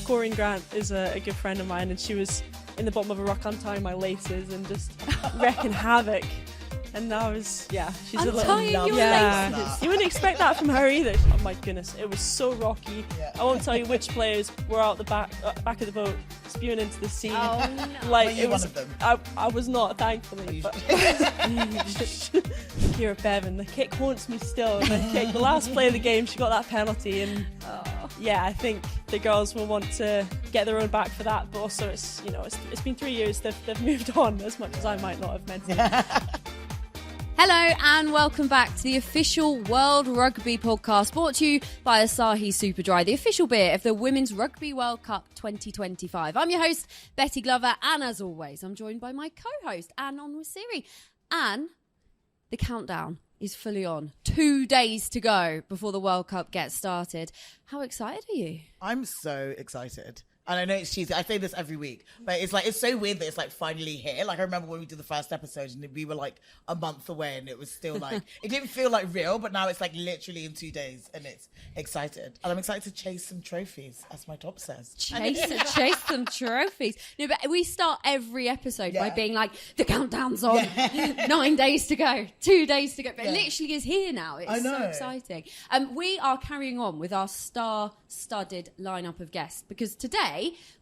Corinne Grant is a good friend of mine, and she was in the bottom of a ruck untying my laces and just wrecking havoc. And I was, she's untying a little... your laces. You wouldn't expect that from her either. Oh my goodness, it was so rocky. Yeah. I won't tell you which players were out the back of the boat, spewing into the sea. Oh no! Like, it was one of them. I was not, thankfully. But Kira Bevan, the kick haunts me still. The last play of the game, she got that penalty, and I think the girls will want to get their own back for that. But also, it's been 3 years. They've moved on as much as I might not have meant to. Hello and welcome back to the official World Rugby podcast, brought to you by Asahi Super Dry, the official beer of the Women's Rugby World Cup 2025. I'm your host, Betty Glover, and as always, I'm joined by my co-host, Anne Onwasiri. Anne, the countdown is fully on. 2 days to go before the World Cup gets started. How excited are you? I'm so excited. And I know it's cheesy. I say this every week, but it's so weird that it's finally here. I remember when we did the first episode and we were a month away and it was still it didn't feel real, but now it's literally in 2 days and it's excited. And I'm excited to chase some trophies, as my top says. Chase some trophies. No, but we start every episode by being the countdown's on. 9 days to go, 2 days to go. But it literally is here now. It's so exciting. We are carrying on with our star-studded lineup of guests because today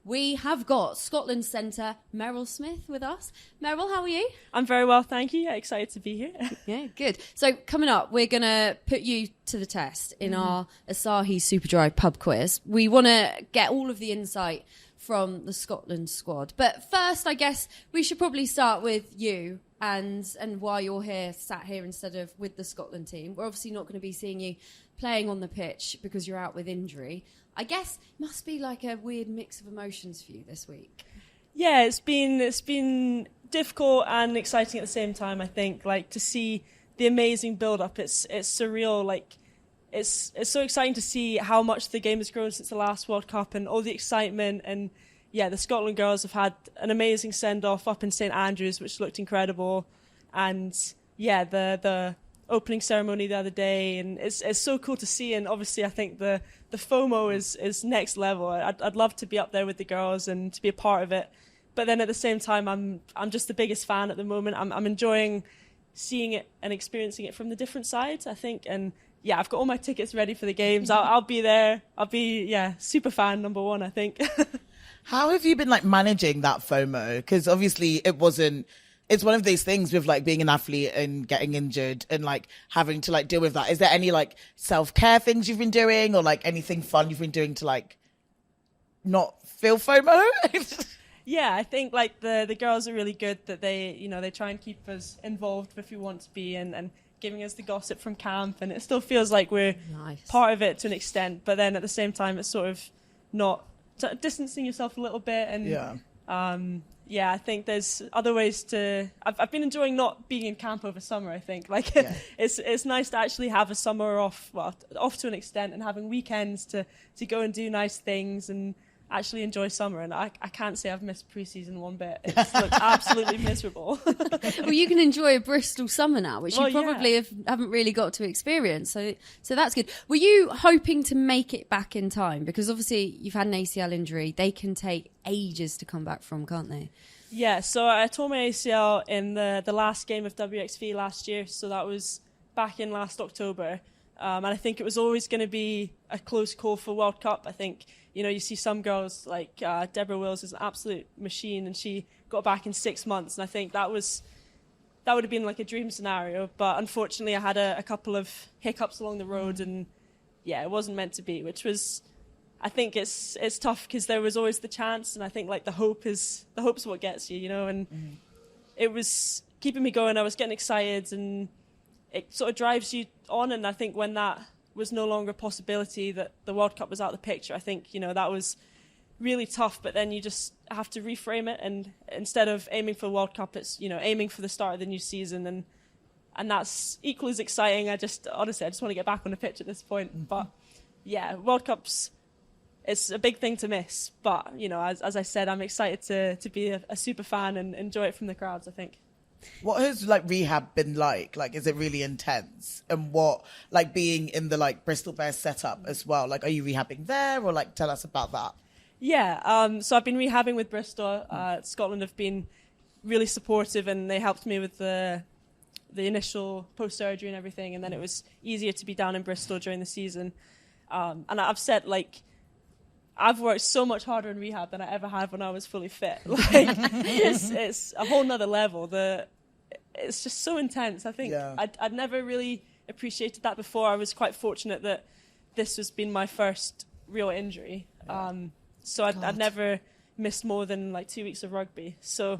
we have got Scotland centre Meryl Smith with us. Meryl, how are you? I'm very well, thank you. Excited to be here. Yeah, good. So coming up, we're going to put you to the test in our Asahi Super Dry pub quiz. We want to get all of the insight from the Scotland squad. But first, I guess we should probably start with you and why you're here, sat here instead of with the Scotland team. We're obviously not going to be seeing you playing on the pitch because you're out with injury. I guess it must be a weird mix of emotions for you this week. Yeah, it's been difficult and exciting at the same time, I think. To see the amazing build-up, it's surreal. It's so exciting to see how much the game has grown since the last World Cup and all the excitement. And the Scotland girls have had an amazing send-off up in St Andrews, which looked incredible. And the opening ceremony the other day, and it's so cool to see. And obviously I think the FOMO is next level. I'd love to be up there with the girls and to be a part of it, but then at the same time I'm just the biggest fan at the moment. I'm enjoying seeing it and experiencing it from the different sides, I think. And I've got all my tickets ready for the games. I'll be there. I'll be super fan number one, I think. How have you been managing that FOMO? Because obviously it's one of those things with being an athlete and getting injured and having to deal with that. Is there any self-care things you've been doing or anything fun you've been doing to not feel FOMO? I think the girls are really good that they try and keep us involved if we want to be and giving us the gossip from camp, and it still feels like we're part of it to an extent, but then at the same time it's sort of not distancing yourself a little bit. And I think there's other ways to... I've been enjoying not being in camp over summer, I think. It's nice to actually have a summer off to an extent, and having weekends to go and do nice things and actually enjoy summer. And I can't say I've missed pre-season one bit. It's looked absolutely miserable. Well, you can enjoy a Bristol summer now, which you probably haven't really got to experience. So that's good. Were you hoping to make it back in time? Because obviously you've had an ACL injury. They can take ages to come back from, can't they? Yeah, so I tore my ACL in the last game of WXV last year. So that was back in last October. And I think it was always going to be a close call for World Cup. I think, you see some girls like Deborah Wills is an absolute machine, and she got back in 6 months. And I think that would have been a dream scenario. But unfortunately, I had a couple of hiccups along the road, and it wasn't meant to be, which was... I think it's tough because there was always the chance, and I think the hope's what gets you, and it was keeping me going. I was getting excited, and it sort of drives you on. And I think when that was no longer a possibility, that the World Cup was out of the picture, I think that was really tough. But then you just have to reframe it, and instead of aiming for the World Cup, it's aiming for the start of the new season, and that's equally as exciting. I just want to get back on the pitch at this point. But World Cup's... It's a big thing to miss, but, as I said, I'm excited to be a super fan and enjoy it from the crowds, I think. What has rehab been like? Is it really intense? And what, being in the Bristol Bears setup as well? Are you rehabbing there, or tell us about that? Yeah, so I've been rehabbing with Bristol. Scotland have been really supportive, and they helped me with the initial post-surgery and everything, and then it was easier to be down in Bristol during the season. And I've said, like, I've worked so much harder in rehab than I ever had when I was fully fit. Like, it's a whole nother level. It's just so intense. I think I'd never really appreciated that before. I was quite fortunate that this has been my first real injury. So I'd never missed more than like 2 weeks of rugby. So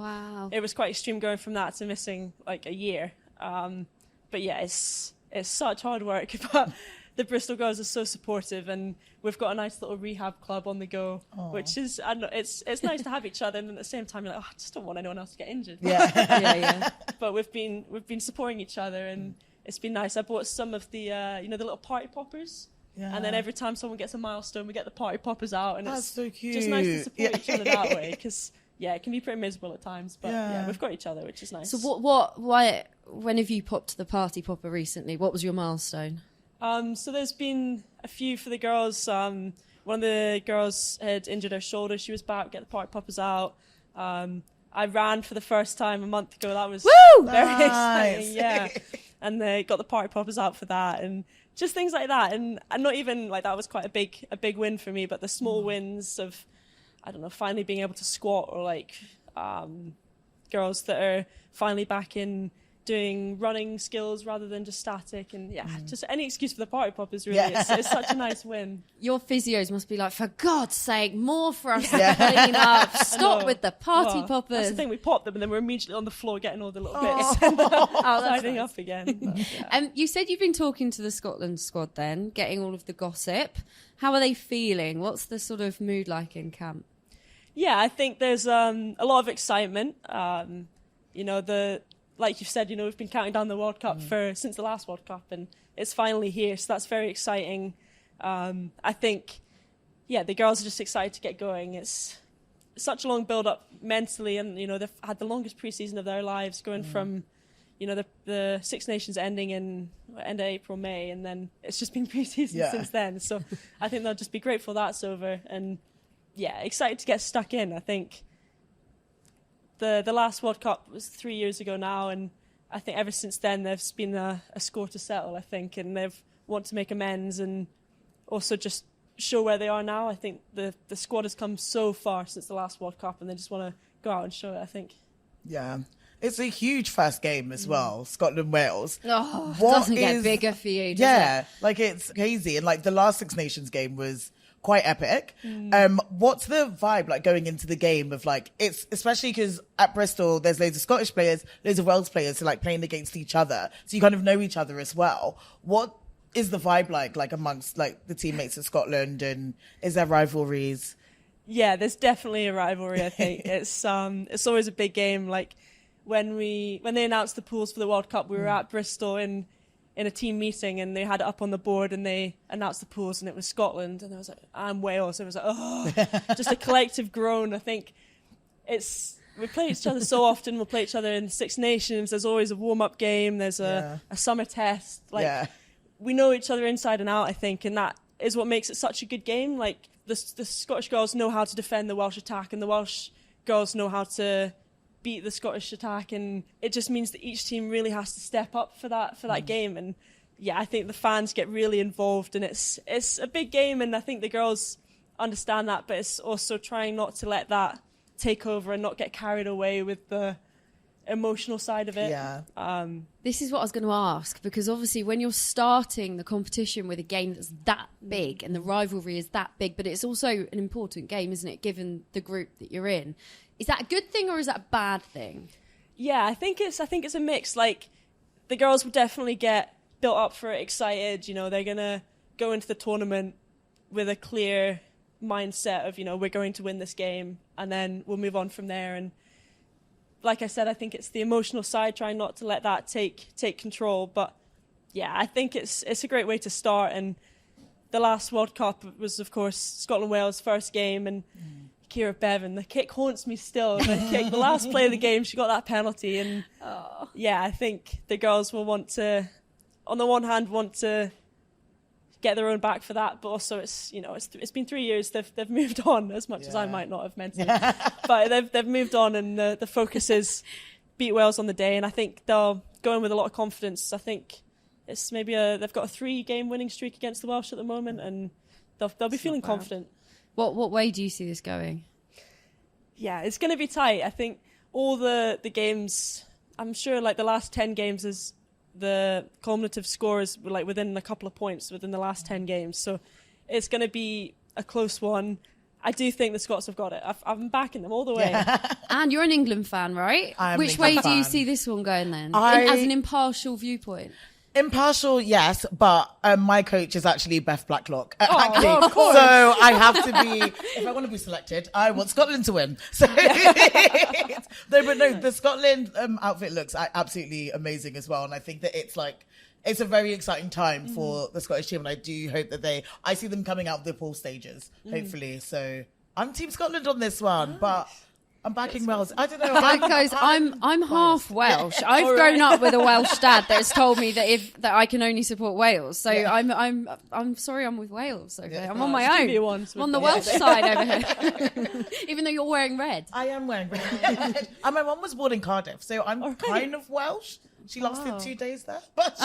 it was quite extreme going from that to missing like a year. But yeah, it's such hard work. But the Bristol girls are so supportive, and we've got a nice little rehab club on the go, which is, I don't know, it's nice to have each other, and at the same time you're like, I just don't want anyone else to get injured. Yeah. But we've been supporting each other, and it's been nice. I bought some of the the little party poppers. Yeah. And then every time someone gets a milestone, we get the party poppers out, and it's so cute. Just nice to support each other that way, because it can be pretty miserable at times, but we've got each other, which is nice. So when have you popped the party popper recently? What was your milestone? So there's been a few for the girls. One of the girls had injured her shoulder. She was back, get the party poppers out. I ran for the first time a month ago. That was very exciting. Yeah. And they got the party poppers out for that, and just things like that. And not even like that was quite a big win for me, but the small wins of, I don't know, finally being able to squat, or like girls that are finally back in doing running skills rather than just static, and just any excuse for the party poppers, really. It's such a nice win. Your physios must be like, for God's sake, more for us to clean up. Stop with the party poppers. That's the thing, we pop them and then we're immediately on the floor getting all the little bits tidying up again. But, you said you've been talking to the Scotland squad then, getting all of the gossip. How are they feeling? What's the sort of mood like in camp? Yeah, I think there's a lot of excitement. Like you've said, we've been counting down the World Cup since the last World Cup, and it's finally here, so that's very exciting. I think, the girls are just excited to get going. It's such a long build-up mentally, and, they've had the longest pre-season of their lives, going from, the Six Nations ending in end of April, May, and then it's just been pre-season since then. So I think they'll just be grateful that's over, and, excited to get stuck in. I think the last World Cup was 3 years ago now, and I think ever since then there's been a score to settle, I think, and they've want to make amends and also just show where they are now. I think the squad has come so far since the last World Cup, and they just want to go out and show it, I think. Yeah. It's a huge first game as well, Scotland-Wales. Oh, it doesn't get bigger for you, does it? Like, it's crazy. And, like, the last Six Nations game was quite epic. What's the vibe like going into the game of, like, it's especially because at Bristol there's loads of Scottish players, loads of Wales players, so like playing against each other, so you kind of know each other as well. What is the vibe like amongst like the teammates of Scotland, and is there rivalries? Yeah, there's definitely a rivalry. I think it's always a big game. Like when they announced the pools for the World Cup, we were at Bristol in a team meeting, and they had it up on the board, and they announced the pools, and it was Scotland, and I was like, and Wales. It was like, just a collective groan. I think we play each other so often. We'll play each other in Six Nations. There's always a warm-up game. There's a summer test. We know each other inside and out, I think, and that is what makes it such a good game. Like the Scottish girls know how to defend the Welsh attack, and the Welsh girls know how to beat the Scottish attack, and it just means that each team really has to step up for that game. And I think the fans get really involved, and it's a big game, and I think the girls understand that, but it's also trying not to let that take over and not get carried away with the emotional side of it. This is what I was going to ask, because obviously when you're starting the competition with a game that's that big and the rivalry is that big, but it's also an important game, isn't it, given the group that you're in? Is that a good thing or is that a bad thing? I think it's a mix. Like the girls will definitely get built up for it, excited. They're gonna go into the tournament with a clear mindset of we're going to win this game, and then we'll move on from there. And like I said, I think it's the emotional side, trying not to let that take control. But I think it's a great way to start. And the last World Cup was, of course, Scotland-Wales' first game, and Kira Bevan, the kick haunts me still. The last play of the game, she got that penalty, and I think the girls will want to, on the one hand, want to get their own back for that, but also it's been 3 years. They've moved on as much as I might not have meant to, but they've moved on, and the focus is beat Wales on the day, and I think they'll go in with a lot of confidence. I think it's maybe they've got a 3-game winning streak against the Welsh at the moment, and they'll be feeling confident. What way do you see this going? Yeah, it's going to be tight. I think all the games, I'm sure like the last 10 games is the cumulative scores were like within a couple of points within the last 10 games. So it's going to be a close one. I do think the Scots have got it. I'm backing them all the way. And you're an England fan, right? Which way do you see this one going then? As an impartial viewpoint? Impartial, yes, but my coach is actually Beth Blacklock. Well, of course. So I have to be, if I want to be selected, I want Scotland to win. So, the Scotland outfit looks absolutely amazing as well. And I think that it's a very exciting time for the Scottish team. And I do hope that I see them coming out of the pool stages, hopefully. So I'm Team Scotland on this one, but I'm backing Wales. I don't know. Because I'm half Welsh. I've grown up with a Welsh dad that's told me that I can only support Wales. So I'm sorry, I'm with Wales. Okay, I'm on my own. I'm on the Welsh side over here. Even though you're wearing red. I am wearing red. And my mum was born in Cardiff, so I'm kind of Welsh. She lasted 2 days there. But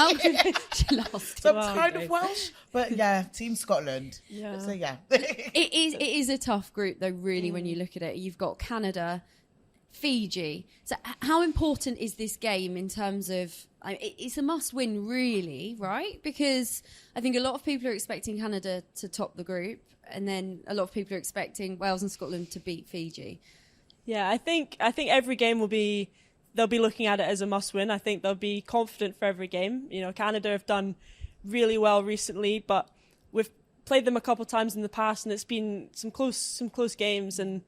she lasted. So I'm kind of Welsh. But yeah, Team Scotland. Yeah. So yeah. It is a tough group though, really, when you look at it. You've got Canada, Fiji. So how important is this game in terms of, it's a must win really, right? Because I think a lot of people are expecting Canada to top the group, and then a lot of people are expecting Wales and Scotland to beat Fiji. Yeah, I think every game they'll be looking at it as a must-win. I think they'll be confident for every game. You know, Canada have done really well recently, but we've played them a couple of times in the past, and it's been some close games. And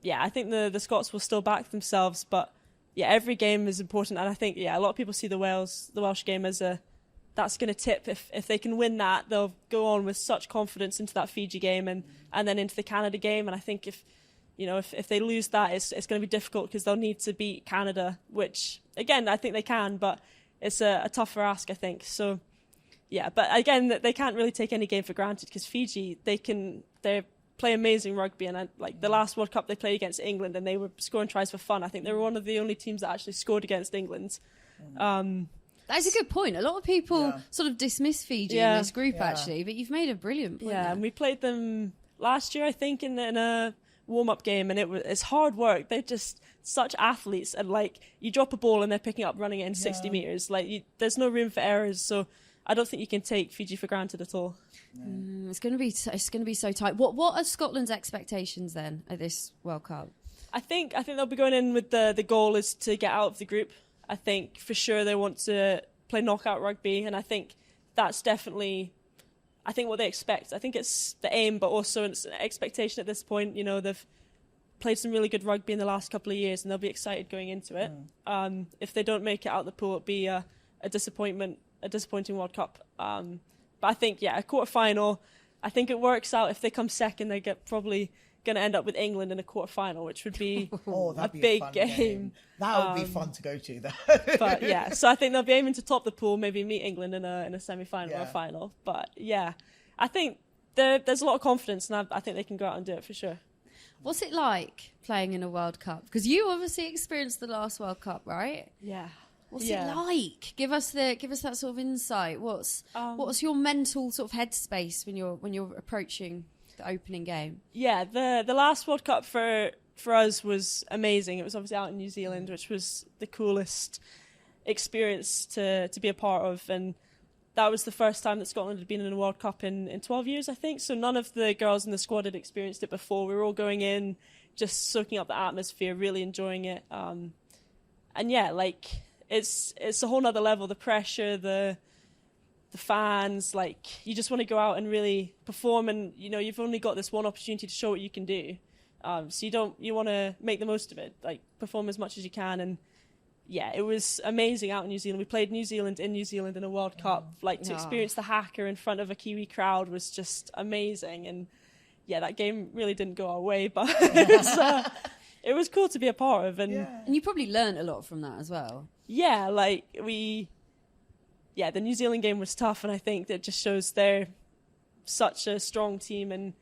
yeah, I think the Scots will still back themselves, but yeah, every game is important. And I think a lot of people see the Welsh game as that's going to tip. If they can win that, they'll go on with such confidence into that Fiji game and then into the Canada game. And I think if they lose that, it's going to be difficult because they'll need to beat Canada, which, again, I think they can, but it's a tougher ask, I think. So, yeah, but again, they can't really take any game for granted because Fiji, they play amazing rugby. And the last World Cup they played against England, and they were scoring tries for fun. I think they were one of the only teams that actually scored against England. That's a good point. A lot of people sort of dismiss Fiji in this group, actually, but you've made a brilliant point. Yeah, and we played them last year, I think, in a warm-up game, and it's hard work. They're just such athletes, and you drop a ball and they're picking up running it in 60 meters. There's no room for errors, so I don't think you can take Fiji for granted at all. It's going to be so tight. What are Scotland's expectations then at this World Cup? I think they'll be going in with the goal is to get out of the group. I think for sure they want to play knockout rugby, and I think that's definitely what they expect. I think it's the aim, but also it's an expectation at this point. You know, they've played some really good rugby in the last couple of years, and they'll be excited going into it. If they don't make it out of the pool, it'll be a disappointing World Cup. But I think, a quarter-final, I think it works out. If they come second, they get probably going to end up with England in a quarter-final, which would be a big game. That would be fun to go to, though. But yeah, so I think they'll be aiming to top the pool, maybe meet England in a semi-final or a final. But yeah, I think there's a lot of confidence, and I think they can go out and do it for sure. What's it like playing in a World Cup? Because you obviously experienced the last World Cup, right? Yeah. What's it like? Give us that sort of insight. What's your mental sort of headspace when you're approaching the opening game? Yeah, the last World Cup for us was amazing. It was obviously out in New Zealand, which was the coolest experience to be a part of, and that was the first time that Scotland had been in a World Cup in 12 years, I think. So none of the girls in the squad had experienced it before. We were all going in, just soaking up the atmosphere, really enjoying it. And yeah, it's a whole nother level. The pressure, the fans, you just want to go out and really perform, and you've only got this one opportunity to show what you can do. So you want to make the most of it, perform as much as you can. And yeah, it was amazing out in New Zealand. We played New Zealand in a World Cup. To experience the haka in front of a Kiwi crowd was just amazing. And yeah, that game really didn't go our way, but it was cool to be a part of. And you probably learned a lot from that as well. Yeah, the New Zealand game was tough, and I think that just shows they're such a strong team,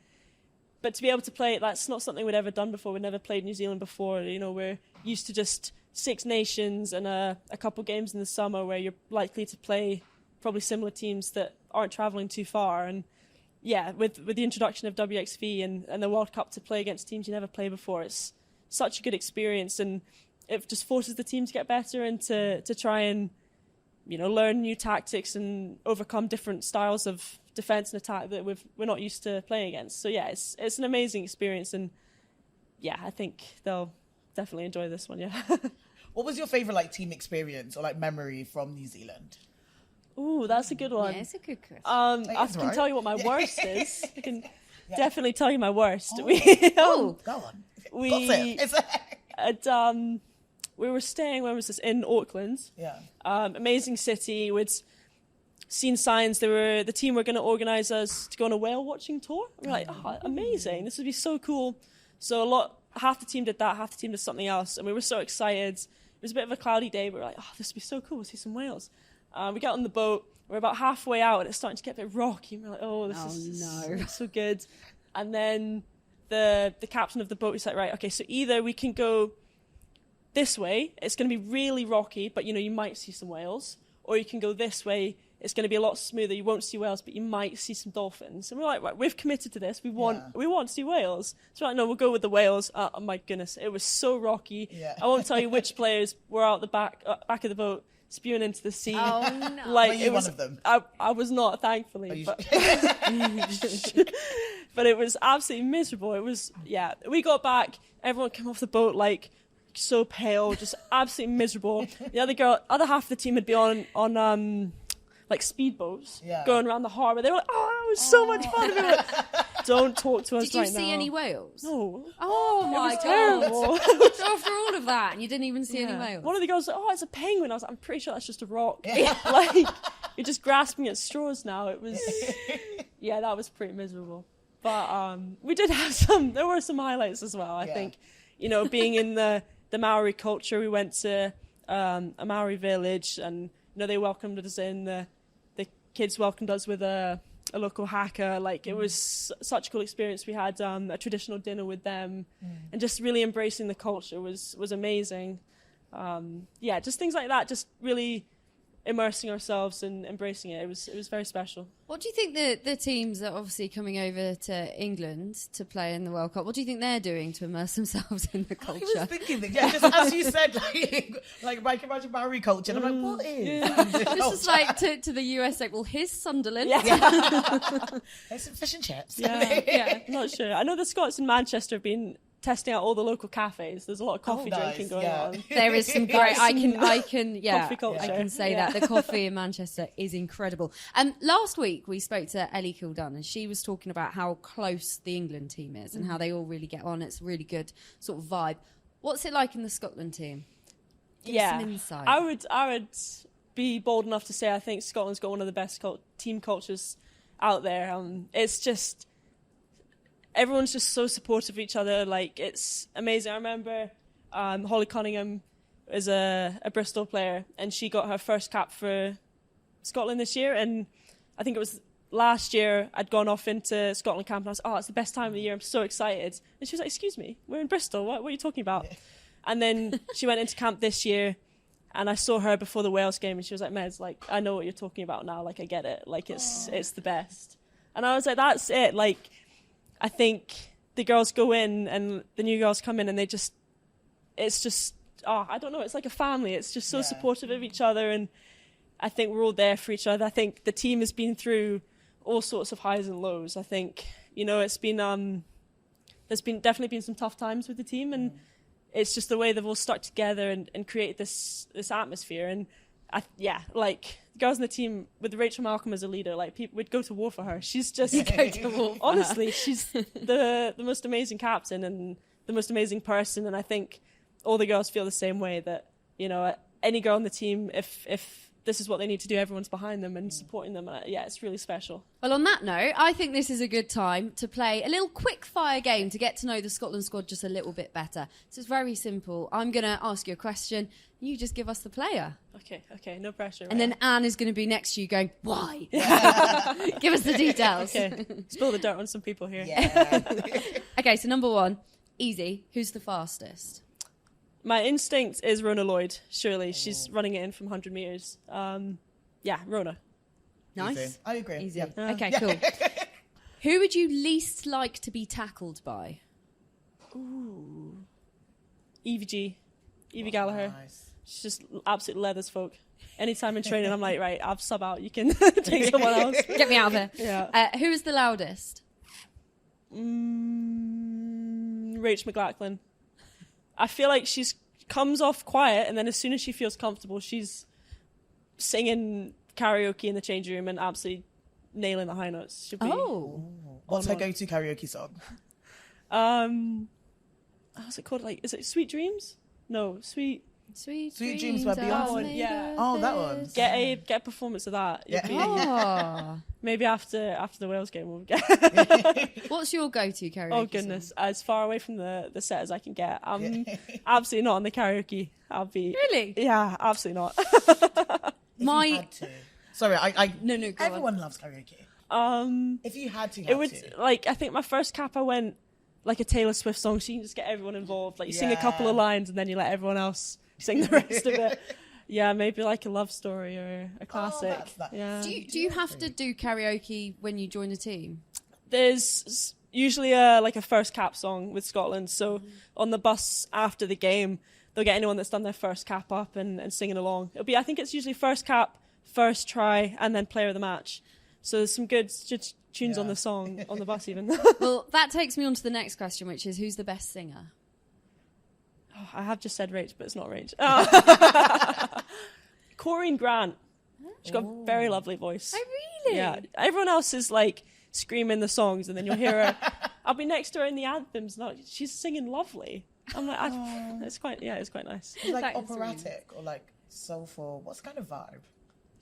but to be able to play, that's not something we'd ever done before. We'd never played New Zealand before. You know, we're used to just 6 nations and a couple games in the summer where you're likely to play probably similar teams that aren't travelling too far. And yeah, with the introduction of WXV and the World Cup to play against teams you never played before, it's such a good experience, and it just forces the team to get better and to try and, you know, learn new tactics and overcome different styles of defence and attack that we're not used to playing against. So yeah, it's an amazing experience, and yeah, I think they'll definitely enjoy this one. Yeah. What was your favourite like team experience or like memory from New Zealand? Ooh, that's a good one. Yeah, it's a good question. I can tell you what my worst is. I can definitely tell you my worst. Go on. We were staying, when was this? In Auckland. Yeah. Amazing city. We'd seen signs the team were going to organise us to go on a whale watching tour. We were like, oh, amazing. This would be so cool. So half the team did that, half the team did something else, and we were so excited. It was a bit of a cloudy day, but we were like, oh, this would be so cool. We'll see some whales. We got on the boat. We're about halfway out, and it's starting to get a bit rocky. And we're like, oh, this is so good. And then the captain of the boat was like, right, okay, so either we can go this way, it's going to be really rocky, but you know, you might see some whales, or you can go this way, it's going to be a lot smoother, you won't see whales, but you might see some dolphins. And we're like, right, we've committed to this, we want to see whales. So we're like, no, we'll go with the whales. Oh my goodness, it was so rocky. I won't tell you which players were out the back of the boat spewing into the sea. Oh no. Like, were you one of them? I was not, thankfully. But but it was absolutely miserable. It was, we got back, everyone came off the boat like so pale, just absolutely miserable. The other half of the team had been on like speedboats going around the harbour. They were like, oh, it was so much fun. And we were like, don't talk to us right now. Did you see any whales? No. Oh my God. Terrible. So after all of that, and you didn't even see any whales? One of the girls was like, oh, it's a penguin. I was like, I'm pretty sure that's just a rock. Like, you're just grasping at straws now. It was, that was pretty miserable. But we did have there were some highlights as well. I think, you know, being in the Maori culture, we went to a Maori village, and, you know, they welcomed us in. The kids welcomed us with a local haka. Like, it was such a cool experience. We had a traditional dinner with them, and just really embracing the culture was amazing. Just things like that, just really immersing ourselves and embracing it. It was very special. What do you think the teams that are obviously coming over to England to play in the World Cup, what do you think they're doing to immerse themselves in the culture? I was thinking that, just as you said, like imagine Maori culture. And I'm like, what is? This is like to the US, like, well, here's Sunderland. There's some fish and chips. Not sure. I know the Scots in Manchester have been testing out all the local cafes. There's a lot of coffee drinking going on. There is some great. I can coffee culture. I can say that the coffee in Manchester is incredible. And last week we spoke to Ellie Kildown, and she was talking about how close the England team is and how they all really get on. It's a really good sort of vibe. What's it like in the Scotland team? Give us some insight. I would be bold enough to say I think Scotland's got one of the best team cultures out there. It's just, everyone's just so supportive of each other. Like, it's amazing. I remember Holly Cunningham is a Bristol player, and she got her first cap for Scotland this year. And I think it was last year I'd gone off into Scotland camp, and I was, it's the best time of the year. I'm so excited. And she was like, excuse me, we're in Bristol. What are you talking about? And then she went into camp this year, and I saw her before the Wales game, and she was like, Mez, like, I know what you're talking about now. Like, I get it. Like, it's the best. And I was like, that's it. Like, I think the girls go in and the new girls come in, and it's just, I don't know, it's like a family. It's just so supportive of each other, and I think we're all there for each other. I think the team has been through all sorts of highs and lows. I think, you know, it's been, there's definitely been some tough times with the team, and it's just the way they've all stuck together and create this atmosphere. And like, the girls in the team with Rachel Malcolm as a leader, like, people would go to war for her. She's just honestly, she's the most amazing captain and the most amazing person. And I think all the girls feel the same way, that, you know, any girl on the team, if this is what they need to do. Everyone's behind them and supporting them. Yeah, it's really special. Well, on that note, I think this is a good time to play a little quick-fire game to get to know the Scotland squad just a little bit better. So it's very simple. I'm going to ask you a question. You just give us the player. Okay, no pressure. And then Anne is going to be next to you going, why? Give us the details. Okay, spill the dirt on some people here. Yeah. Okay, so number 1, easy. Who's the fastest? My instinct is Rona Lloyd, surely. She's running it in from 100 metres. Yeah, Rona. Nice. Easy. I agree. Easy. Yeah. Okay, cool. Who would you least like to be tackled by? Ooh. Evie Gallagher. Nice. She's just absolute leathers folk. Anytime in training, I'm like, right, I'll sub out. You can take someone else. Get me out of here. Yeah. Who is the loudest? Rach McLachlan. I feel like she's comes off quiet, and then as soon as she feels comfortable, she's singing karaoke in the changing room and absolutely nailing the high notes. She'll be, What's her go-to karaoke song? How's it called? Like, is it Sweet Dreams? No, Sweet Dreams by Beyonce. Yeah. Oh, that one. Get a performance of that. Yeah. Oh. Maybe after the Wales game we'll get. What's your go-to karaoke Oh goodness, song? as far away from the set as I can get. I'm absolutely not on the karaoke. I'll be Really? Yeah, absolutely not. If My- you had to. Sorry, I No, go on. everyone loves karaoke. If you had to, It would like I think my first cap I went like a Taylor Swift song, so you can just get everyone involved. Like you sing a couple of lines and then you let everyone else sing the rest of it. Yeah, maybe like a love story or a classic. Yeah. Do you have to do karaoke when you join a team? There's usually a first cap song with Scotland. So on the bus after the game, they'll get anyone that's done their first cap up and singing along. I think it's usually first cap, first try, and then player of the match. So there's some good tunes on the song on the bus even. Well, that takes me on to the next question, which is who's the best singer? Oh, I have just said Rach, but it's not Rach. Corinne Grant. She's got a very lovely voice. Oh, really? Yeah. Everyone else is like screaming the songs, and then you'll hear her. I'll be next to her in the anthems. And she's singing lovely. I'm like, it's quite nice. It's like That is operatic or like soulful. What's kind of vibe?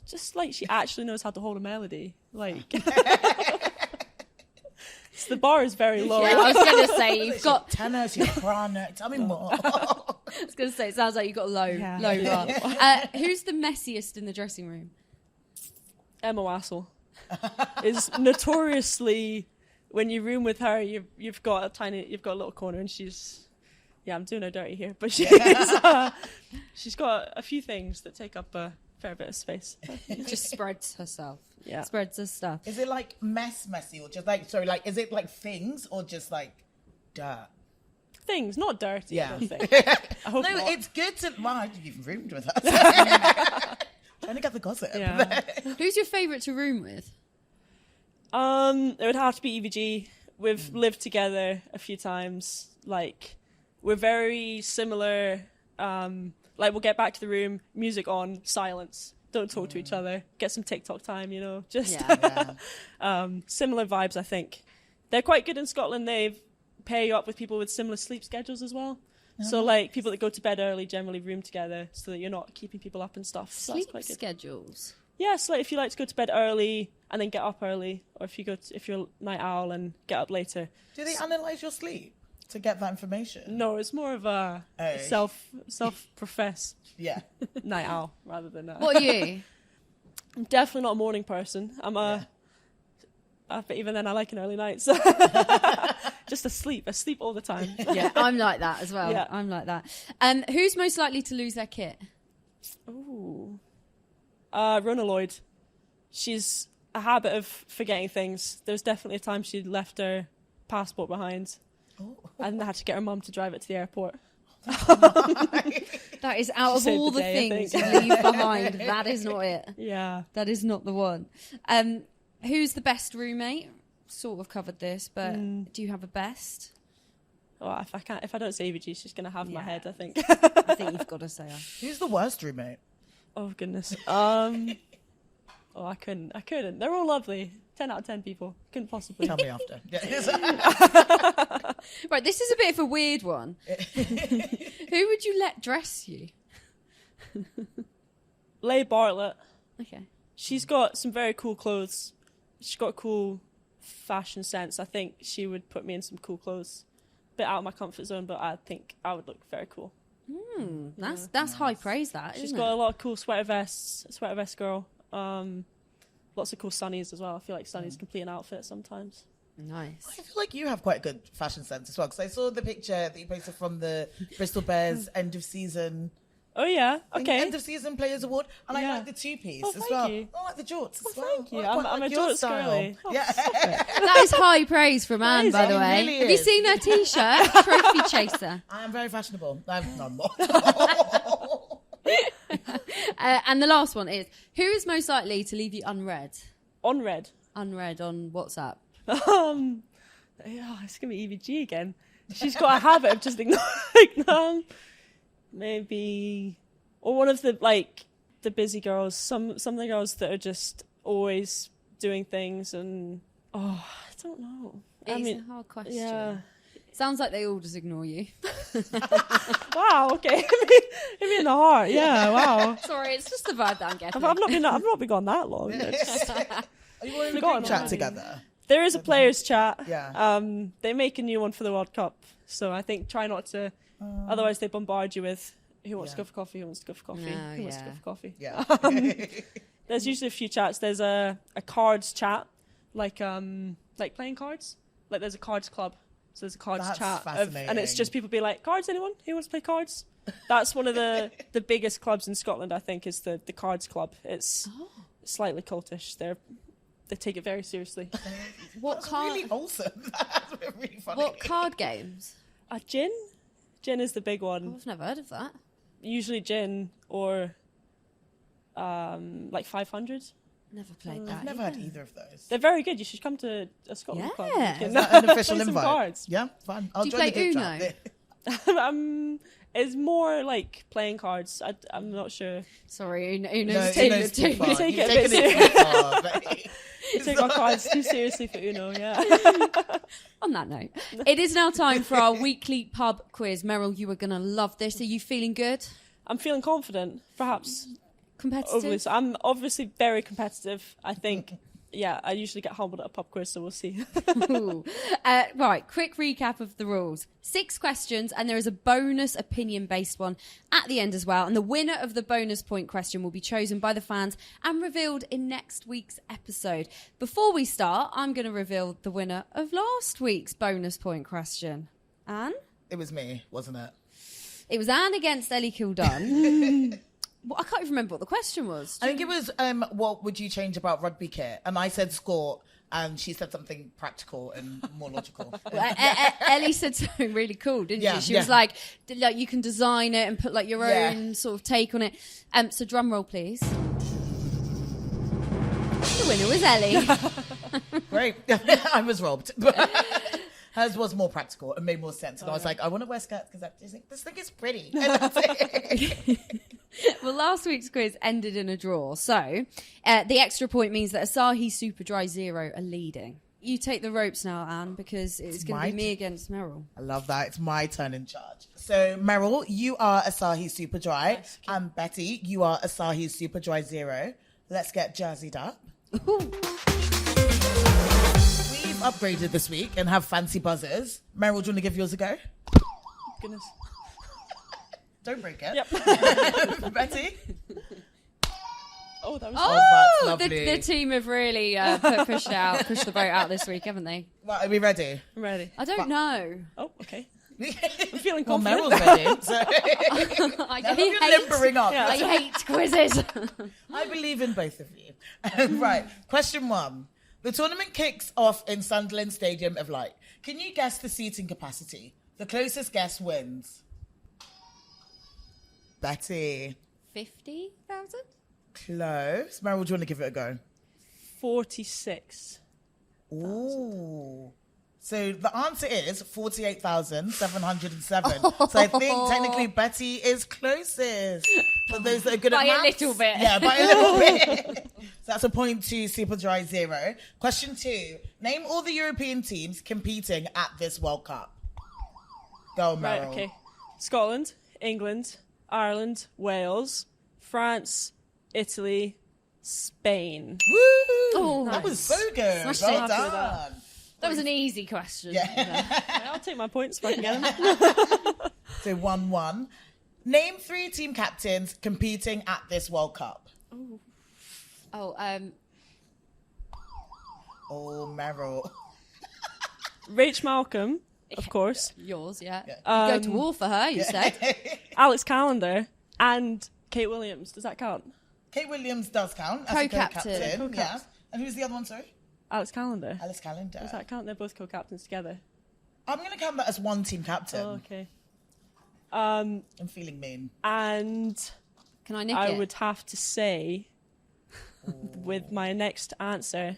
Just like she actually knows how to hold a melody. Like, the bar is very low. Yeah, I was going to say you've got. tenor, soprano. Tell me more. I was going to say it sounds like you've got low bar. Who's the messiest in the dressing room? Emma Wassel is notoriously, when you room with her, you've got a little corner, and she's. Yeah, I'm doing her dirty here, but she's got a few things that take up a fair bit of space. Just spreads herself. Yeah. Spreads her stuff. Is it like messy or just is it like things or just like dirt? Things, not dirty. Yeah. I don't think. I hope No, not. it's good to. Well, you've roomed with us. Trying to get the gossip. Yeah. Who's your favourite to room with? It would have to be EVG. We've lived together a few times. Like, we're very similar. Like, we'll get back to the room, music on, silence. Don't talk to each other. Get some TikTok time, Just similar vibes, I think. They're quite good in Scotland. They pair you up with people with similar sleep schedules as well. So, like, people that go to bed early generally room together so that you're not keeping people up and stuff. So Sleep that's quite good. schedules. Yeah, so like if you like to go to bed early and then get up early, or if you're a night owl and get up later. Do they analyse your sleep to get that information? No, it's more of a self-professed night owl rather than. What are you? I'm definitely not a morning person. But even then, I like an early night. So just asleep all the time. Yeah, I'm like that as well. Yeah. I'm like that. Who's most likely to lose their kit? Ooh. Rona Lloyd. She's a habit of forgetting things. There's definitely a time she left her passport behind. And had to get her mum to drive it to the airport. That is out of saved all the the day, I things think. you leave behind. That is not it. Yeah. That is not the one. Who's the best roommate? Sort of covered this, but do you have a best? Oh, if I don't say EVG, she's gonna have my head, I think. I think you've got to say her. Who's the worst roommate? Oh goodness. I couldn't. They're all lovely. 10 out of 10 people. Couldn't possibly. Tell me after. Right, this is a bit of a weird one. Who would you let dress you? Leigh Bartlett. Okay. She's got some very cool clothes. She's got a cool fashion sense. I think she would put me in some cool clothes. Bit out of my comfort zone, but I think I would look very cool. That's high praise, that, She's isn't got it? a lot of cool sweater vest girl. Lots of cool sunnies as well. I feel like sunnies complete an outfit sometimes. Nice. I feel like you have quite a good fashion sense as well, because I saw the picture that you posted from the Bristol Bears end of season. Oh yeah, okay. End of season players award, and I Yeah. like the 2-piece Oh, as thank well. you. I like the jorts as well. thank you. I quite I'm like a your jorts style. girly. Oh, Yeah. That is high praise from Anne, Praise, by the it way. really Have you is. seen her T-shirt? Trophy chaser. I am very fashionable. I'm not. And the last one is, who is most likely to leave you unread? On red. Unread on WhatsApp. Yeah, it's gonna be EVG again. She's got a habit of just ignoring. Maybe, or one of the busy girls. Some of the girls that are just always doing things, and I don't know. It's a hard question. yeah. Sounds like they all just ignore you. Wow. Okay. Maybe in the heart. Yeah. Wow. Sorry, it's just the vibe that I'm getting. I've not been gone that long. It's- Are you all in a Forgotten group chat already. together? There is a players' chat. Yeah. They make a new one for the World Cup, so I think try not to. Otherwise, they bombard you with who wants to go for coffee, who wants to go for coffee, Oh, who wants to go yeah. for coffee. Yeah. There's usually a few chats. There's a cards chat, like playing cards. Like there's a cards club, so there's a cards That's chat, and it's fascinating. just people be like, cards, anyone? Who wants to play cards? That's one of the biggest clubs in Scotland. I think is the cards club. It's slightly cultish. They take it very seriously. What That's card? really wholesome. That's really funny. What card games? Gin? Gin is the big one. I've never heard of that. Usually gin or 500. Never played that. I've never had either of those. They're very good. You should come to a Scotland club. Yeah. You Is can that an official play some invite? cards. Yeah, fine. I'll Do you join the play group Uno? chat. It's more like playing cards. I'm not sure. Sorry, No, Uno's Uno's too too far. You take You've it a bit taken it too far, but- You take our cards too seriously for Uno, yeah. On that note, it is now time for our weekly pub quiz. Meryl, you are going to love this. Are you feeling good? I'm feeling confident, perhaps Competitive? overly. So I'm obviously very competitive. I think, yeah, I usually get humbled at a pub quiz, so we'll see. Ooh. Right, quick recap of the rules. 6 questions, and there is a bonus opinion-based one at the end as well. And the winner of the bonus point question will be chosen by the fans and revealed in next week's episode. Before we start, I'm going to reveal the winner of last week's bonus point question. Anne? It was me, wasn't it? It was Anne against Ellie Kildun. Well, I can't even remember what the question was. I think it was, what would you change about rugby kit? And I said score, and she said something practical and more logical. Ellie said something really cool, didn't Yeah, she? She yeah. was like, you can design it and put like your Yeah. own sort of take on it. So drum roll, please. The winner was Ellie. Great. I was robbed. But hers was more practical and made more sense. And I was like, I want to wear skirts because I just think this thing is pretty. And that's it. Well, last week's quiz ended in a draw. So the extra point means that Asahi Super Dry 0 are leading. You take the ropes now, Anne, because it's going to be my me against Meryl. I love that. It's my turn in charge. So, Meryl, you are Asahi Super Dry. Nice, okay. And Betty, you are Asahi Super Dry 0. Let's get jerseyed up. Ooh. We've upgraded this week and have fancy buzzers. Meryl, do you want to give yours a go? Goodness. Don't break it. Yep. Betty? Oh, that was. Oh, that's the lovely. team have really pushed the boat out this week, haven't they? Right, are we ready? I'm ready. I don't know. Oh, okay. I'm feeling Well, confident. Meryl's ready. So I Now you're limbering up. Yeah. I hate quizzes. I believe in both of you. Right, question 1. The tournament kicks off in Sunderland Stadium of Light. Can you guess the seating capacity? The closest guess wins. Betty. 50,000? Close. Meryl, do you want to give it a go? 46. Ooh. So the answer is 48,707. So I think technically Betty is closest. For those that are good By at a maths. little bit. Yeah, by a little bit. So that's a point to Super Dry 0. Question 2. Name all the European teams competing at this World Cup. Go, Meryl. Right, okay. Scotland, England, Ireland, Wales, France, Italy, Spain. Woo! Oh, that was so good. Smashed Well it. Happy with done. That was an easy question. Yeah. I'll take my points if I can get them. So 1-1. Name 3 team captains competing at this World Cup. Oh, Oh, Meryl. Rach Malcolm, of course. yours, yeah. Yeah. You go to war for her, you said. Alex Callender and Kate Williams. Does that count? Kate Williams does count as Co-captain. a co-captain. Co-captain. Yeah. And who's the other one, sorry? Alex Callender. Alice Callender. Does that count? They're both co-captains together. I'm going to count that as one team captain. Oh, okay. I'm feeling mean. And Can I nick I it? would have to say, with my next answer,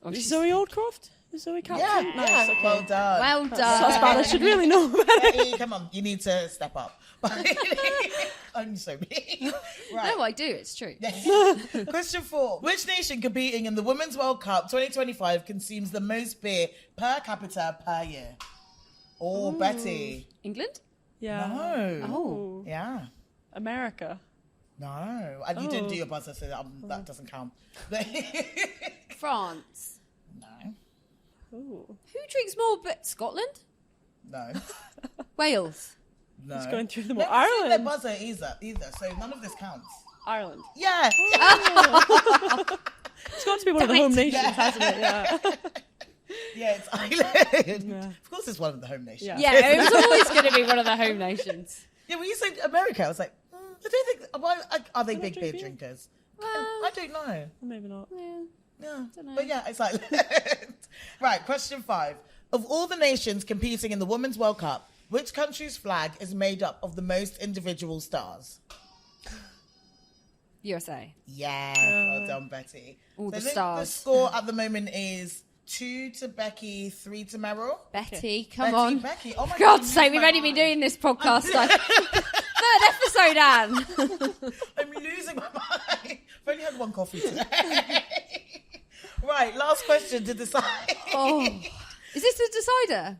Oh, is she's- Zoe Oldcroft? Is Zoe captain? Yeah, Nice, yeah. okay. Well done. Well done. That's bad. I should really know. Betty, come on, you need to step up. I'm so mean. Right. No, I do. It's true. Question 4. Which nation competing in the Women's World Cup 2025 consumes the most beer per capita per year? Oh, Betty. England? Yeah. No. Oh. Yeah. America. No. And you didn't Oh. do your buzzer, so that doesn't count. France. No. Ooh. Who drinks more? But Scotland? No. Wales. No. Just going through them Let all. me see their Ireland. buzzer either, so none of this counts. Ireland. Yeah. It's got to be one of the home nations, hasn't it? Yeah. Yeah, it's Ireland. Yeah. Of course, it's one of the home nations. Yeah. Yeah, it was always going to be one of the home nations. Yeah, when you said America, I was like, I don't think. Are they not big beer drink beer? drinkers? Well, I don't know. Maybe not. yeah. Yeah, Dunno. but yeah, it's like right. Question 5: of all the nations competing in the Women's World Cup, which country's flag is made up of the most individual stars? USA. Yeah, well done, Betty. All the I think stars. The score at the moment is 2 to Becky, 3 to Meryl. Betty, come on. Becky. Oh my For God, God's sake, we've only been doing this podcast like third episode, Anne. I'm losing my mind. I've only had one coffee today. Right, last question to decide. Oh. Is this the decider?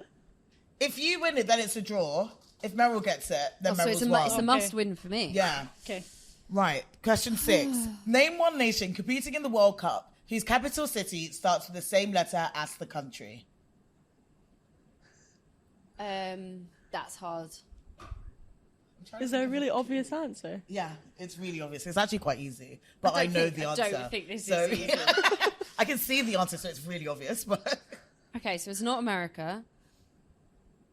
If you win it, then it's a draw. If Meryl gets it, then Oh, so Meryl's it's won. a must-win for me. Yeah. Okay. Right. Question 6. Name one nation competing in the World Cup whose capital city starts with the same letter as the country. That's hard. Is there a really obvious answer? Yeah, it's really obvious. It's actually quite easy, but I know the answer. I don't think this So- is easy. I can see the answer, so it's really obvious. But Okay, so it's not America.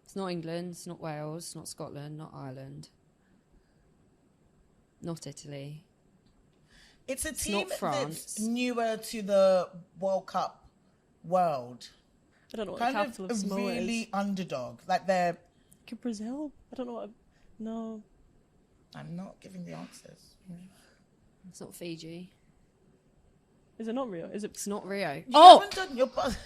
It's not England. It's not Wales. It's not Scotland. Not Ireland. Not Italy. it's a not team France. that's newer to the World Cup world. I don't know what Kind the capital of of Samoa really is. underdog. Like they're. Could Brazil? I don't know what. No. I'm not giving the answers. It's not Fiji. Is it not Rio? Is it? It's not Rio. You Oh, haven't done your buzz.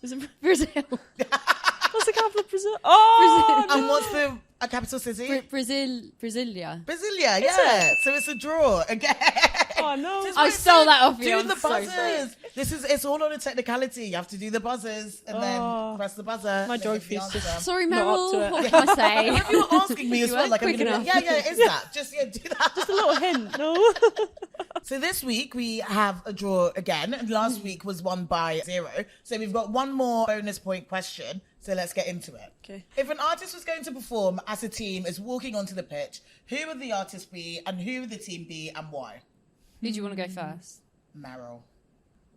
Is it? Brazil. What's the capital of Brazil? Oh, And what's the capital city? Brasilia. Brasilia, yeah. So it's a draw again. Oh no. Just I wait, stole so that off you. Do I'm the so sorry. buzzers. It's all on a technicality. You have to do the buzzers and then press the buzzer. My and geography give is the just- answer. Sorry, Not up Meryl. to it. What can I say? If you were asking me as You well, weren't like I'm quick gonna be enough. like, yeah, is that? Just do that. Just a little hint. No. So this week we have a draw again, and last week was won by 0. So we've got one more bonus point question. So let's get into it. Okay. If an artist was going to perform as a team is walking onto the pitch, who would the artist be, and who would the team be, and why? Who do you want to go first? Meryl.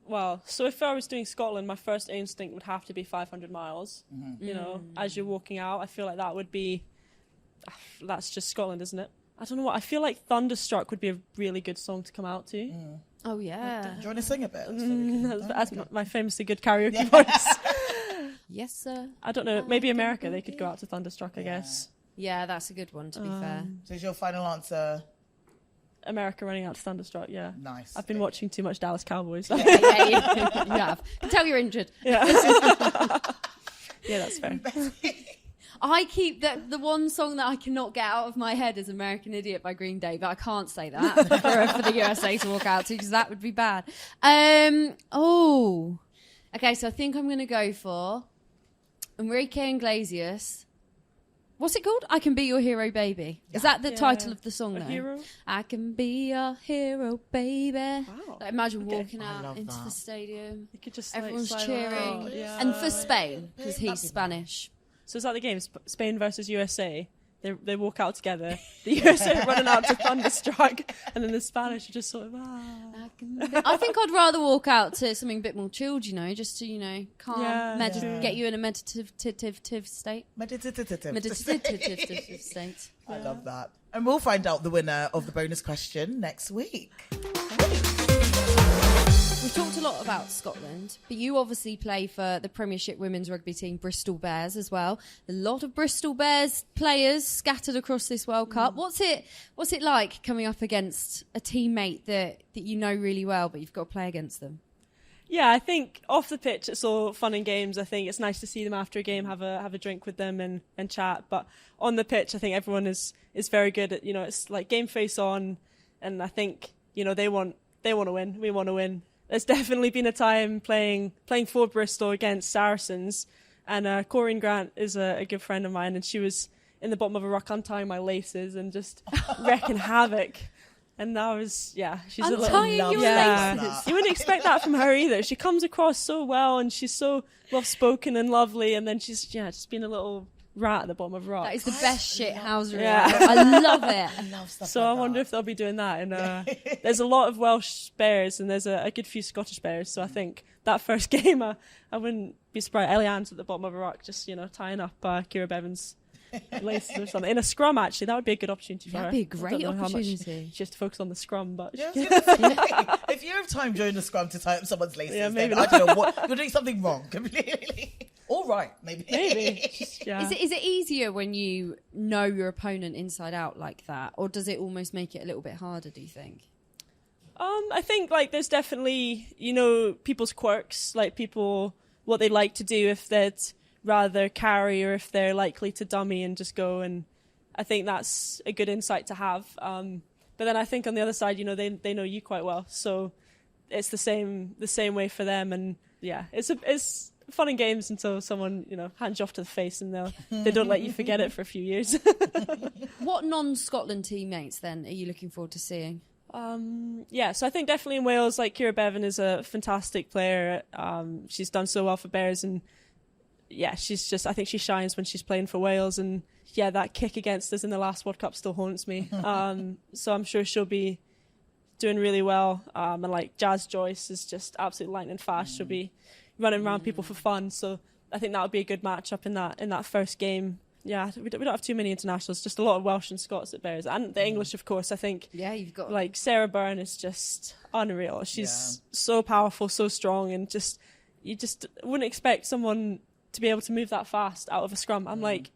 Well, so if I was doing Scotland, my first instinct would have to be 500 miles. You know, as you're walking out, I feel like that would be. That's just Scotland, isn't it? I don't know what. I feel like Thunderstruck would be a really good song to come out to. Oh yeah. Do you want to sing a bit? So we can- That's my famously good karaoke voice. Yes, sir. I don't know. Maybe America. They could go out to Thunderstruck, I guess. Yeah, that's a good one. To be fair. So is your final answer? America running out to Thunderstruck, yeah. Nice. I've been watching too much Dallas Cowboys. Yeah, you have. I can tell you're injured. Yeah. Yeah, that's fair. I keep the one song that I cannot get out of my head is American Idiot by Green Day, but I can't say that for the USA to walk out to because that would be bad. Okay, so I think I'm going to go for Enrique Iglesias What's it called? I Can Be Your Hero, Baby. Is that the title of the song, A though? hero? I can be your hero, baby. Wow. Like, imagine walking I out love into that. the stadium. You could just Everyone's slide cheering. around. Yeah. And for Spain, because That'd he's be Spanish. So is that the game? Spain versus USA. They walk out together. The USA running out to Thunderstruck, and then the Spanish are just sort of I think I'd rather walk out to something a bit more chilled, just to, calm, get you in a meditative state. Meditative state. I love that. And we'll find out the winner of the bonus question next week. We've talked a lot about Scotland, but you obviously play for the Premiership women's rugby team, Bristol Bears, as well. A lot of Bristol Bears players scattered across this World Cup. What's it like coming up against a teammate that you know really well, but you've got to play against them? Yeah, I think off the pitch it's all fun and games. I think it's nice to see them after a game, have a drink with them and chat. But on the pitch, I think everyone is very good at, it's like game face on, and I think they want to win. We want to win. There's definitely been a time playing for Bristol against Saracens, and Corinne Grant is a good friend of mine, and she was in the bottom of a ruck untying my laces and just wrecking havoc. And that was, she's untying a little... your laces. You wouldn't expect that from her either. She comes across so well, and she's so well-spoken and lovely, and then she's just been a little rat at the bottom of a rock. That is the best shithousery. Yeah. I love it. I love stuff So like I wonder if they'll be doing that. And there's a lot of Welsh Bears, and there's a good few Scottish Bears. So I think that first game, I wouldn't be surprised. Eliane's at the bottom of a rock, just tying up Kira Bevan's laces or something in a scrum. Actually, that would be a good opportunity for her. That'd be a great I don't know how much opportunity. she has to focus on the scrum, but Yeah, I was gonna say, if you have time during the scrum to tie up someone's laces, maybe then I don't know what you're doing something wrong completely. All right, maybe. Yeah. Is it easier when you know your opponent inside out like that, or does it almost make it a little bit harder, do you think? I think there's definitely people's quirks, like people what they like to do if they'd rather carry or if they're likely to dummy and just go, and I think that's a good insight to have. But then I think on the other side, they know you quite well, so it's the same way for them, and it's fun and games until someone hands you off to the face and they don't let you forget it for a few years. What non-Scotland teammates then are you looking forward to seeing? So I think definitely in Wales, like Kira Bevan is a fantastic player. She's done so well for Bears, and I think she shines when she's playing for Wales, and that kick against us in the last World Cup still haunts me. So I'm sure she'll be doing really well. And like Jazz Joyce is just absolutely lightning fast. She'll be running around people for fun. So I think that would be a good matchup in that first game. Yeah, we don't have too many internationals, just a lot of Welsh and Scots at Bears. And the English, of course, I think. Yeah, you've got... Like, Sarah Byrne is just unreal. She's so powerful, so strong, and you just wouldn't expect someone to be able to move that fast out of a scrum. I'm like,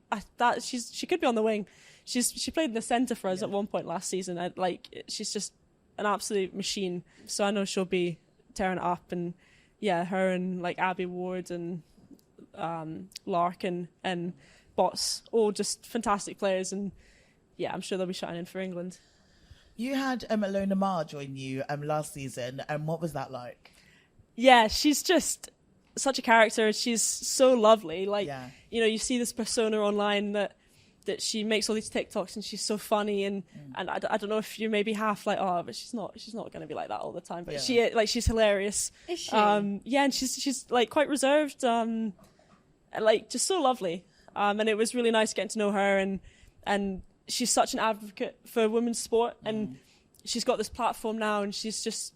she could be on the wing. She played in the centre for us at one point last season. She's just an absolute machine. So I know she'll be tearing it up, and her and like Abby Ward and Larkin and Botts, all just fantastic players, and I'm sure they'll be shining for England. You had Alona Marr join you last season, and what was that like? Yeah, she's just such a character. She's so lovely. You see this persona online that she makes all these TikToks, and she's so funny, and I don't know if you're maybe half like, oh, but she's not going to be like that all the time. But she's hilarious. Is she? And she's like quite reserved, just so lovely. And it was really nice getting to know her, and she's such an advocate for women's sport, and she's got this platform now, and she's just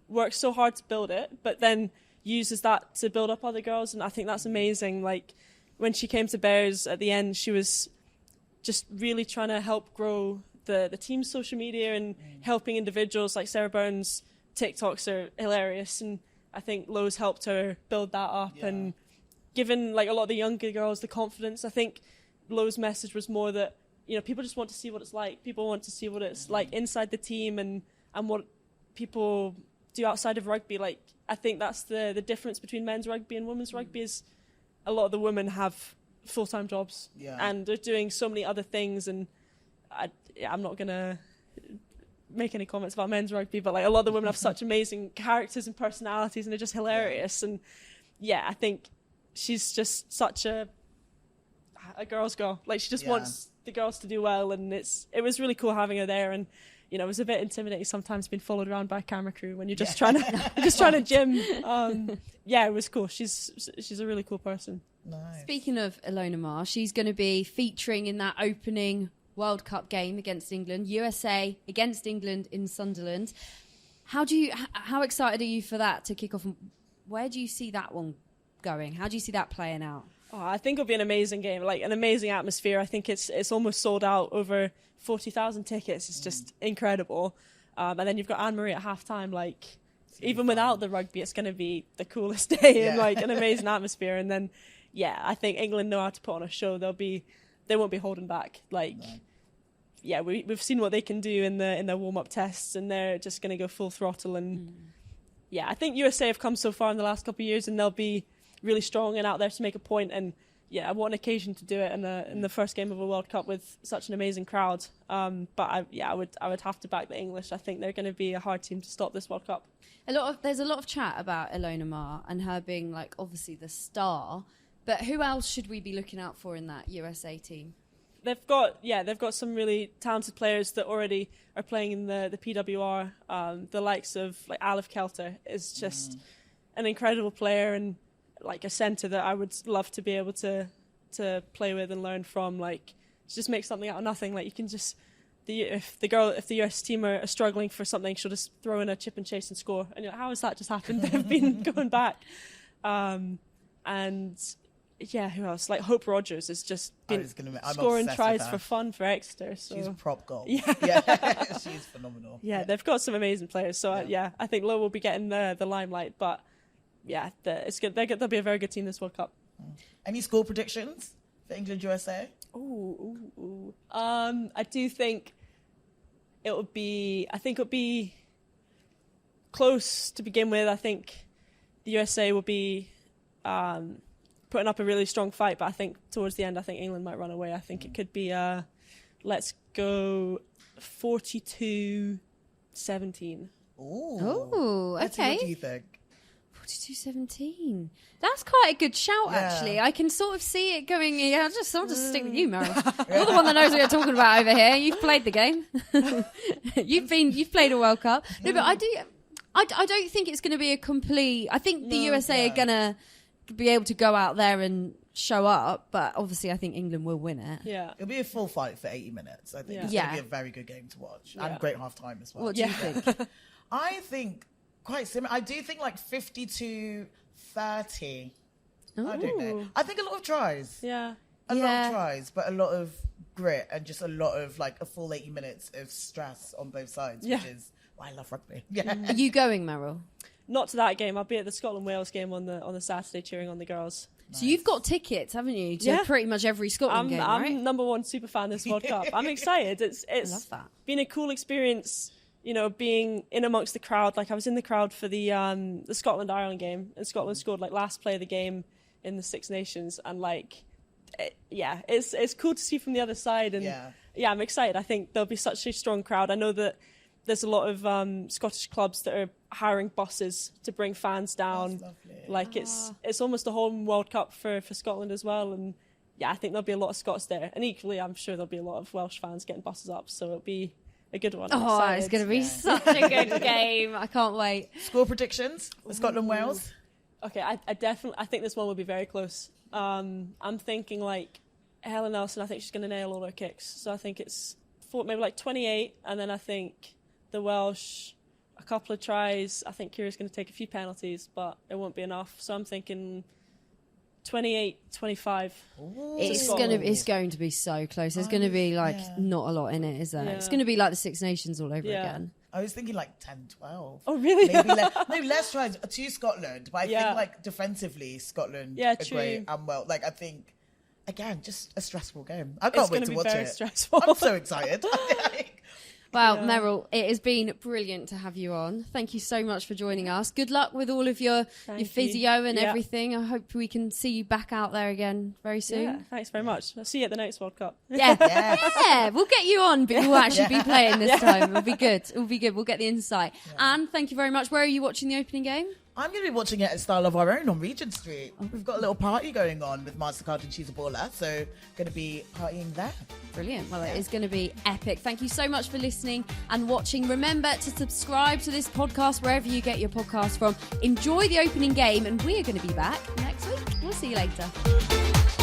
worked so hard to build it, but then uses that to build up other girls, and I think that's amazing. Like when she came to Bears at the end, she was just really trying to help grow the team's social media and helping individuals. Like Sarah Byrne's TikToks are hilarious, and I think Lowe's helped her build that up and given like a lot of the younger girls the confidence. I think Lowe's message was more that people just want to see what it's like. People want to see what it's like inside the team and what people do outside of rugby. Like I think that's the difference between men's rugby and women's rugby is a lot of the women have full-time jobs and they're doing so many other things, and I'm not gonna make any comments about men's rugby, but like a lot of the women have such amazing characters and personalities, and they're just hilarious. And I think she's just such a a girl's girl. Like she just Yeah. wants the girls to do well, and it was really cool having her there. And you know, it was a bit intimidating sometimes being followed around by a camera crew when you're just trying to gym. Yeah, it was cool. She's a really cool person. Nice. Speaking of Ilona Maher, she's going to be featuring in that opening World Cup game against England, USA against England in Sunderland. How excited are you for that to kick off? And where do you see that one going? How do you see that playing out? Oh, I think it'll be an amazing game, like an amazing atmosphere. I think it's almost sold out, over 40,000 tickets. It's just incredible. And then you've got Anne-Marie at halftime. Like even without the rugby, it's going to be the coolest day and like an amazing atmosphere. And then, yeah, I think England know how to put on a show. They won't be holding back. Like, yeah, we've seen what they can do in their warm-up tests, and they're just going to go full throttle. And yeah, I think USA have come so far in the last couple of years, and they'll be really strong and out there to make a point. And yeah, what an occasion to do it in the first game of a World Cup with such an amazing crowd. But I would have to back the English. I think they're going to be a hard team to stop this World Cup. There's a lot of chat about Ilona Maher and her being like obviously the star, but who else should we be looking out for in that USA team? They've got some really talented players that already are playing in the PWR. The likes of like Alif Kelter is just an incredible player, and like a centre that I would love to be able to play with and learn from. Like, just make something out of nothing. Like, you can just if the US team are struggling for something, she'll just throw in a chip and chase and score. And you're like, how has that just happened? They've been going back. And yeah, who else? Like Hope Rogers has just been scoring tries for fun for Exeter. So. She's a prop goal. Yeah. She's phenomenal. Yeah, they've got some amazing players. So I think Lowe will be getting the limelight. But yeah, it's good. They'll be a very good team this World Cup. Any score predictions for England USA? I do think it'll be close to begin with. I think the USA will be putting up a really strong fight, but I think towards the end, I think England might run away. I think it could be let's go 42-17. Oh, okay. What do you think? 42-17. That's quite a good shout, actually. I can sort of see it going. Yeah, I'll just stick with you, Meryl. You're the one that knows what you're talking about over here. You've played the game. You've played a World Cup. No, but I don't think it's going to be a complete. I think the USA are going to be able to go out there and show up, but obviously I think England will win it. Yeah, it'll be a full fight for 80 minutes. I think it's going to be a very good game to watch and great half time as well. What do you think? I think quite similar. I do think like 50-30. I don't know. I think a lot of tries. Yeah. A lot of tries, but a lot of grit and just a lot of like a full 80 minutes of stress on both sides, which is why I love rugby. Yeah. Are you going, Meryl? Not to that game. I'll be at the Scotland-Wales game on the Saturday cheering on the girls. Nice. So you've got tickets, haven't you, to pretty much every Scotland game, right? I'm number one super fan this World Cup. I'm excited. It's I love that. Been a cool experience, you know, being in amongst the crowd. Like I was in the crowd for the Scotland-Ireland game, and Scotland scored like last play of the game in the Six Nations, and like, it's cool to see from the other side. And I'm excited. I think there'll be such a strong crowd. I know that there's a lot of Scottish clubs that are hiring buses to bring fans down. Like it's almost a home World Cup for Scotland as well. And yeah, I think there'll be a lot of Scots there. And equally, I'm sure there'll be a lot of Welsh fans getting buses up. So it'll be a good one. It's going to be such a good game. I can't wait. Score predictions for Scotland-Wales? Okay, I think this one will be very close. I'm thinking like Helen Nelson, I think she's going to nail all her kicks. So I think it's maybe like 28, and then I think the Welsh, a couple of tries. I think Kira's going to take a few penalties, but it won't be enough. So I'm thinking 28-25. It's going to be so close. There's going to be like not a lot in it, is there? Yeah. It's going to be like the Six Nations all over again. I was thinking like 10-12. Oh, really? Maybe less tries to Scotland. But I think like defensively, Scotland are great and well. Like I think, again, just a stressful game. I can't wait to watch it. Very stressful. I'm so excited. Well, Meryl, it has been brilliant to have you on. Thank you so much for joining us. Good luck with all of your physio and everything. I hope we can see you back out there again very soon. Yeah, thanks very much. I'll see you at the next World Cup. Yeah, we'll get you on, but you'll actually be playing this time. It'll be good. We'll get the insight. Yeah. And thank you very much. Where are you watching the opening game? I'm going to be watching it at Style of Our Own on Regent Street. We've got a little party going on with Mastercard and She's a Baller, so going to be partying there. Brilliant. Well, it is going to be epic. Thank you so much for listening and watching. Remember to subscribe to this podcast wherever you get your podcast from. Enjoy the opening game, and we are going to be back next week. We'll see you later.